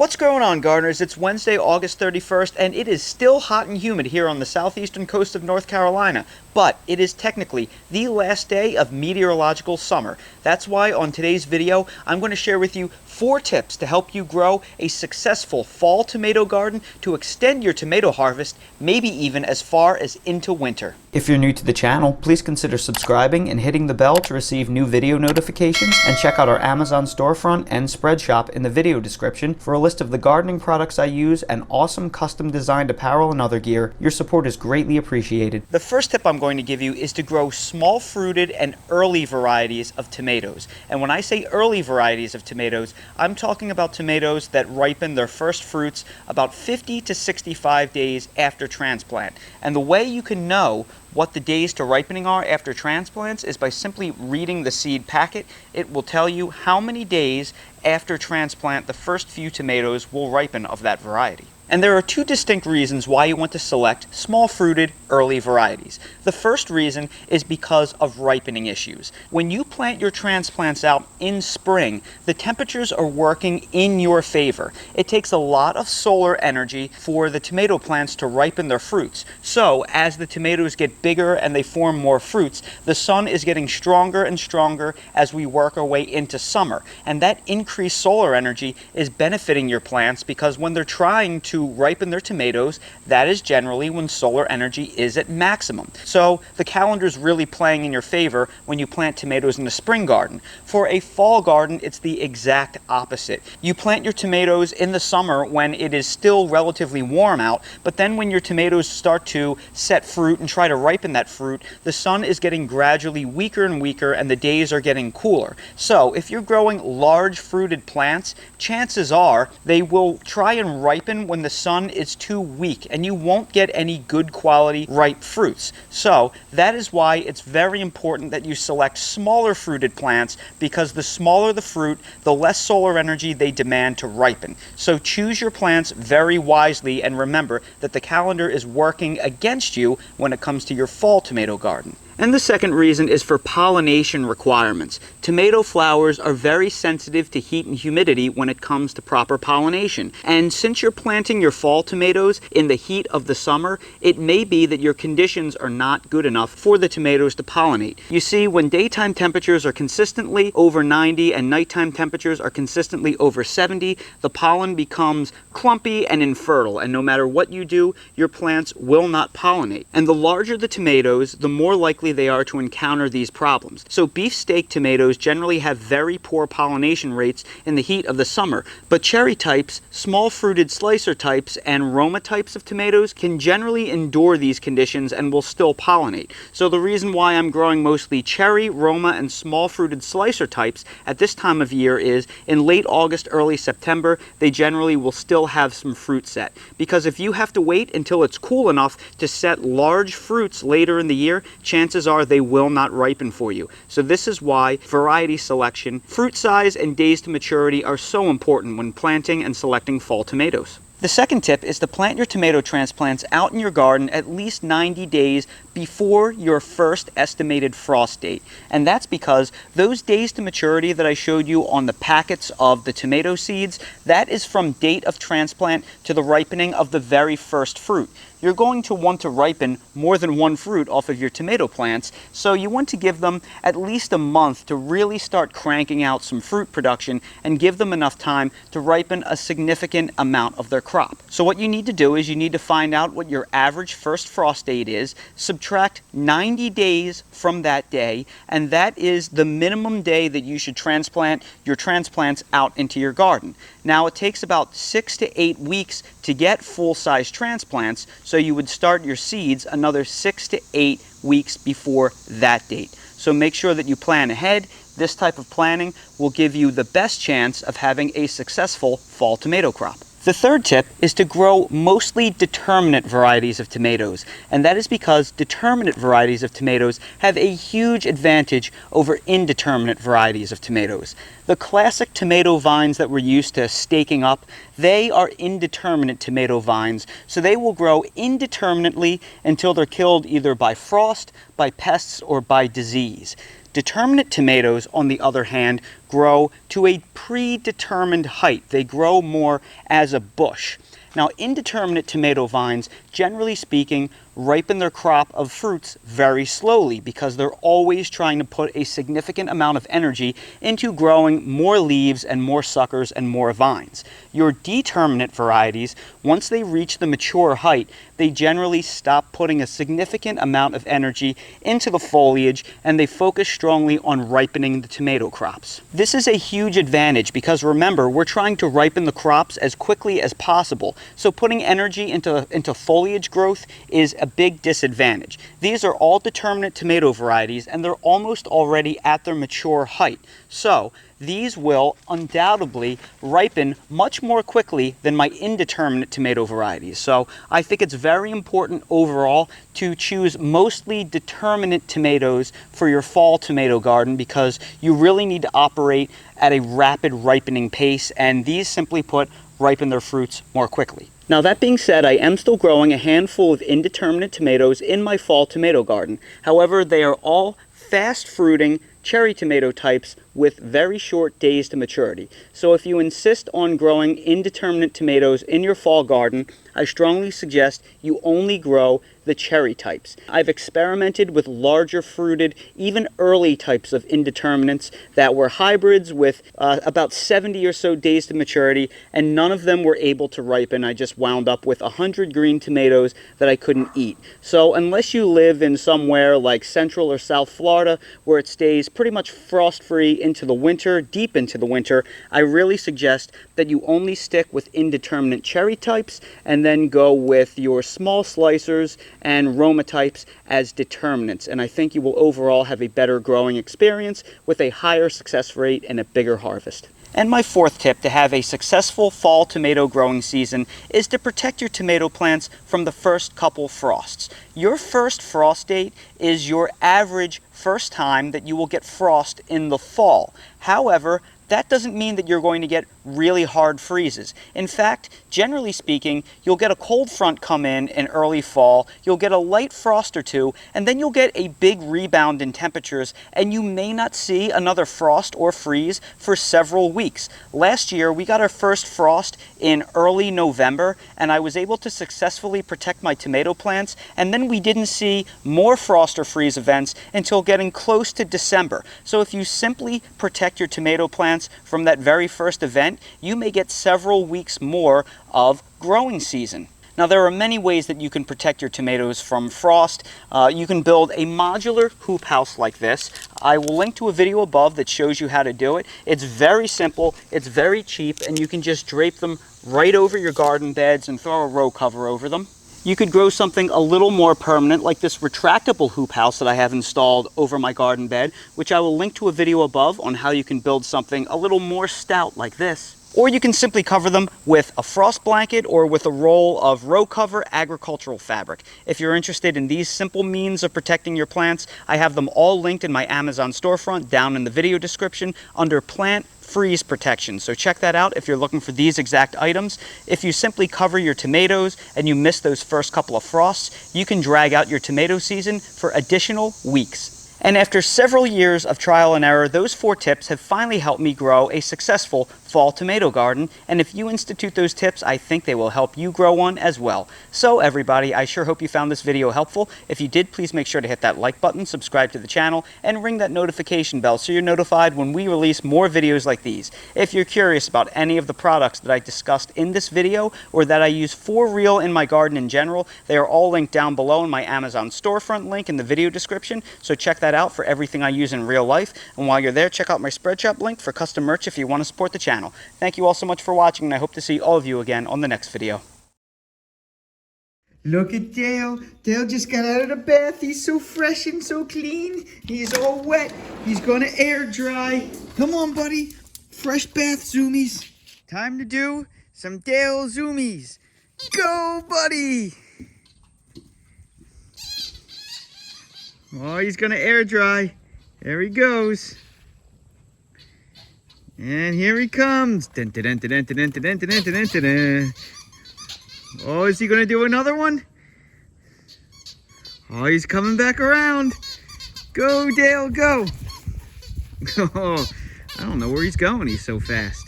What's going on, gardeners? It's Wednesday, August 31st, and it is still hot and humid here on the southeastern coast of North Carolina, but it is technically the last day of meteorological summer. That's why on today's video, I'm going to share with you 4 tips to help you grow a successful fall tomato garden to extend your tomato harvest, maybe even as far as into winter. If you're new to the channel, please consider subscribing and hitting the bell to receive new video notifications, and check out our Amazon storefront and spread shop in the video description for a list of the gardening products I use and awesome custom designed apparel and other gear. Your support is greatly appreciated. The first tip I'm going to give you is to grow small fruited and early varieties of tomatoes. And when I say early varieties of tomatoes, I'm talking about tomatoes that ripen their first fruits about 50 to 65 days after transplant. And the way you can know what the days to ripening are after transplants is by simply reading the seed packet. It will tell you how many days after transplant the first few tomatoes will ripen of that variety. And there are 2 distinct reasons why you want to select small fruited early varieties. The first reason is because of ripening issues. When you plant your transplants out in spring, the temperatures are working in your favor. It takes a lot of solar energy for the tomato plants to ripen their fruits. So as the tomatoes get bigger and they form more fruits, the sun is getting stronger and stronger as we work our way into summer. And that increased solar energy is benefiting your plants because when they're trying to ripen their tomatoes, that is generally when solar energy is at maximum. So the calendar is really playing in your favor when you plant tomatoes in a spring garden. For a fall garden, it's the exact opposite. You plant your tomatoes in the summer when it is still relatively warm out, but then when your tomatoes start to set fruit and try to ripen that fruit, the sun is getting gradually weaker and weaker and the days are getting cooler. So if you're growing large fruited plants, chances are they will try and ripen when the sun is too weak and you won't get any good quality ripe fruits. So that is why it's very important that you select smaller fruited plants, because the smaller the fruit, the less solar energy they demand to ripen. So choose your plants very wisely and remember that the calendar is working against you when it comes to your fall tomato garden. And the second reason is for pollination requirements. Tomato flowers are very sensitive to heat and humidity when it comes to proper pollination. And since you're planting your fall tomatoes in the heat of the summer, it may be that your conditions are not good enough for the tomatoes to pollinate. You see, when daytime temperatures are consistently over 90 and nighttime temperatures are consistently over 70, the pollen becomes clumpy and infertile, and no matter what you do, your plants will not pollinate. And the larger the tomatoes, the more likely they are to encounter these problems. So beefsteak tomatoes generally have very poor pollination rates in the heat of the summer, but cherry types, small fruited slicer types, and Roma types of tomatoes can generally endure these conditions and will still pollinate. So the reason why I'm growing mostly cherry, Roma, and small fruited slicer types at this time of year is in late August, early September, they generally will still have some fruit set. Because if you have to wait until it's cool enough to set large fruits later in the year, chances are they will not ripen for you. So this is why variety selection, fruit size, and days to maturity are so important when planting and selecting fall tomatoes. The second tip is to plant your tomato transplants out in your garden at least 90 days before your first estimated frost date. And that's because those days to maturity that I showed you on the packets of the tomato seeds, that is from date of transplant to the ripening of the very first fruit. You're going to want to ripen more than one fruit off of your tomato plants, so you want to give them at least a month to really start cranking out some fruit production and give them enough time to ripen a significant amount of their crop. So what you need to do is you need to find out what your average first frost date is, subtract 90 days from that day, and that is the minimum day that you should transplant your transplants out into your garden. Now it takes about 6 to 8 weeks to get full-size transplants, so you would start your seeds another 6 to 8 weeks before that date. So make sure that you plan ahead. This type of planning will give you the best chance of having a successful fall tomato crop. The third tip is to grow mostly determinate varieties of tomatoes, and that is because determinate varieties of tomatoes have a huge advantage over indeterminate varieties of tomatoes. The classic tomato vines that we're used to staking up, they are indeterminate tomato vines, so they will grow indeterminately until they're killed either by frost, by pests, or by disease. Determinate tomatoes, on the other hand, grow to a predetermined height. They grow more as a bush. Now, indeterminate tomato vines, generally speaking, ripen their crop of fruits very slowly because they're always trying to put a significant amount of energy into growing more leaves and more suckers and more vines. Your determinate varieties, once they reach the mature height, they generally stop putting a significant amount of energy into the foliage and they focus strongly on ripening the tomato crops. This is a huge advantage because remember, we're trying to ripen the crops as quickly as possible. So putting energy into foliage growth is a big disadvantage. These are all determinate tomato varieties and they're almost already at their mature height. So these will undoubtedly ripen much more quickly than my indeterminate tomato varieties. So I think it's very important overall to choose mostly determinate tomatoes for your fall tomato garden because you really need to operate at a rapid ripening pace, and these, simply put, ripen their fruits more quickly. Now, that being said, I am still growing a handful of indeterminate tomatoes in my fall tomato garden. However, they are all fast fruiting cherry tomato types with very short days to maturity. So if you insist on growing indeterminate tomatoes in your fall garden, I strongly suggest you only grow the cherry types. I've experimented with larger fruited, even early types of indeterminates that were hybrids with about 70 or so days to maturity, and none of them were able to ripen. I just wound up with 100 green tomatoes that I couldn't eat. So unless you live in somewhere like Central or South Florida where it stays pretty much frost-free into the winter, deep into the winter, I really suggest that you only stick with indeterminate cherry types and then go with your small slicers and Roma types as determinants. And I think you will overall have a better growing experience with a higher success rate and a bigger harvest. And my fourth tip to have a successful fall tomato growing season is to protect your tomato plants from the first couple frosts. Your first frost date is your average first time that you will get frost in the fall. However, that doesn't mean that you're going to get really hard freezes. In fact, generally speaking, you'll get a cold front come in early fall, you'll get a light frost or two, and then you'll get a big rebound in temperatures, and you may not see another frost or freeze for several weeks. Last year, we got our first frost in early November, and I was able to successfully protect my tomato plants, and then we didn't see more frost or freeze events until getting close to December. So if you simply protect your tomato plants from that very first event, you may get several weeks more of growing season. Now, there are many ways that you can protect your tomatoes from frost. You can build a modular hoop house like this. I will link to a video above that shows you how to do it. It's very simple, it's very cheap, and you can just drape them right over your garden beds and throw a row cover over them. You could grow something a little more permanent, like this retractable hoop house that I have installed over my garden bed, which I will link to a video above on how you can build something a little more stout like this. Or you can simply cover them with a frost blanket or with a roll of row cover agricultural fabric. If you're interested in these simple means of protecting your plants, I have them all linked in my Amazon storefront down in the video description under plant freeze protection. So check that out if you're looking for these exact items. If you simply cover your tomatoes and you miss those first couple of frosts, you can drag out your tomato season for additional weeks. And after several years of trial and error, those 4 tips have finally helped me grow a successful fall tomato garden. And if you institute those tips, I think they will help you grow one as well. So everybody, I sure hope you found this video helpful. If you did, please make sure to hit that like button, subscribe to the channel, and ring that notification bell so you're notified when we release more videos like these. If you're curious about any of the products that I discussed in this video or that I use for real in my garden in general, they are all linked down below in my Amazon storefront link in the video description. So check that out for everything I use in real life. And while you're there, check out my spread shop link for custom merch if you want to support the channel. Thank you all so much for watching, and I hope to see all of you again on the next video. Look at Dale. Dale just got out of the bath. He's so fresh and so clean. He's all wet. He's gonna air dry. Come on, buddy. Fresh bath zoomies. Time to do some Dale zoomies. Go, buddy. Oh, he's gonna air dry. There he goes. And here he comes. Dun, dun, dun, dun, dun, dun, dun, dun, dun, dun, dun. Oh, is he gonna do another one? Oh, he's coming back around. Go, Dale, go. Oh, I don't know where he's going. He's so fast.